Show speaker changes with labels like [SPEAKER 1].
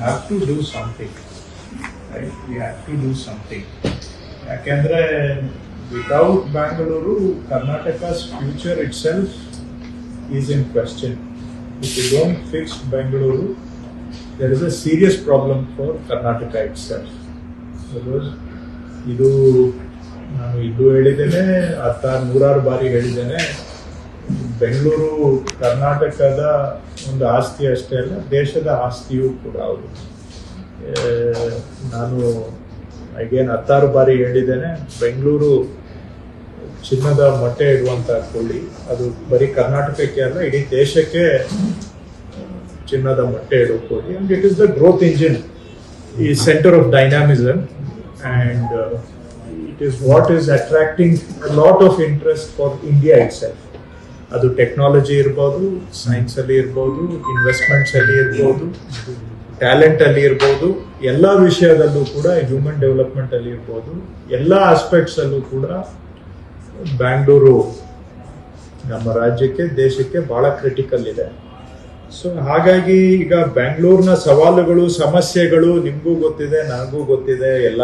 [SPEAKER 1] have to do something, right? We have to do something. ಯಾಕೆಂದ್ರೆ without Bangalore Karnataka's future itself is in question. If you don't fix Bangalore, there is a serious problem for Karnataka itself. Because ಇದು ನಾನು ಇದು ಹೇಳಿದ್ದೇನೆ, ನೂರಾರು ಬಾರಿ ಹೇಳಿದ್ದೇನೆ, ಬೆಂಗಳೂರು ಕರ್ನಾಟಕದ ಒಂದು ಆಸ್ತಿ ಅಷ್ಟೇ ಅಲ್ಲ, ದೇಶದ ಆಸ್ತಿಯೂ ಕೂಡ ಹೌದು. ನಾನು ಅಗೇನ್ 16 ಬಾರಿ ಹೇಳಿದ್ದೇನೆ, ಬೆಂಗಳೂರು ಚಿನ್ನದ ಮೊಟ್ಟೆ ಇಡುವಂತ ಕೋಳಿ. ಅದು ಬರೀ ಕರ್ನಾಟಕಕ್ಕೆ ಅಲ್ಲ, ಇಡೀ ದೇಶಕ್ಕೆ ಚಿನ್ನದ ಮೊಟ್ಟೆ ಇಡುವ ಕೋಳಿ. And it is the growth engine, the centre of dynamism, and it is what is attracting a lot of interest for India itself. ಅದು ಟೆಕ್ನಾಲಜಿ ಇರ್ಬೋದು, ಸೈನ್ಸ್ ಅಲ್ಲಿ ಇರ್ಬೋದು, ಇನ್ವೆಸ್ಟ್ಮೆಂಟ್ಸ್ ಅಲ್ಲಿ ಇರ್ಬೋದು, ಟ್ಯಾಲೆಂಟ್ ಅಲ್ಲಿ ಇರ್ಬೋದು, ಎಲ್ಲ ವಿಷಯದಲ್ಲೂ ಕೂಡ, ಹ್ಯೂಮನ್ ಡೆವಲಪ್ಮೆಂಟ್ ಅಲ್ಲಿ ಇರ್ಬೋದು, ಎಲ್ಲ ಆಸ್ಪೆಕ್ಟ್ಸ್ ಅಲ್ಲೂ ಕೂಡ ಬ್ಯಾಂಗ್ಳೂರು ನಮ್ಮ ರಾಜ್ಯಕ್ಕೆ, ದೇಶಕ್ಕೆ ಬಹಳ ಕ್ರಿಟಿಕಲ್ ಇದೆ. ಸೊ ಹಾಗಾಗಿ ಈಗ ಬ್ಯಾಂಗ್ಳೂರ್ನ ಸವಾಲುಗಳು, ಸಮಸ್ಯೆಗಳು ನಿಮಗೂ ಗೊತ್ತಿದೆ, ನನಗೂ ಗೊತ್ತಿದೆ, ಎಲ್ಲ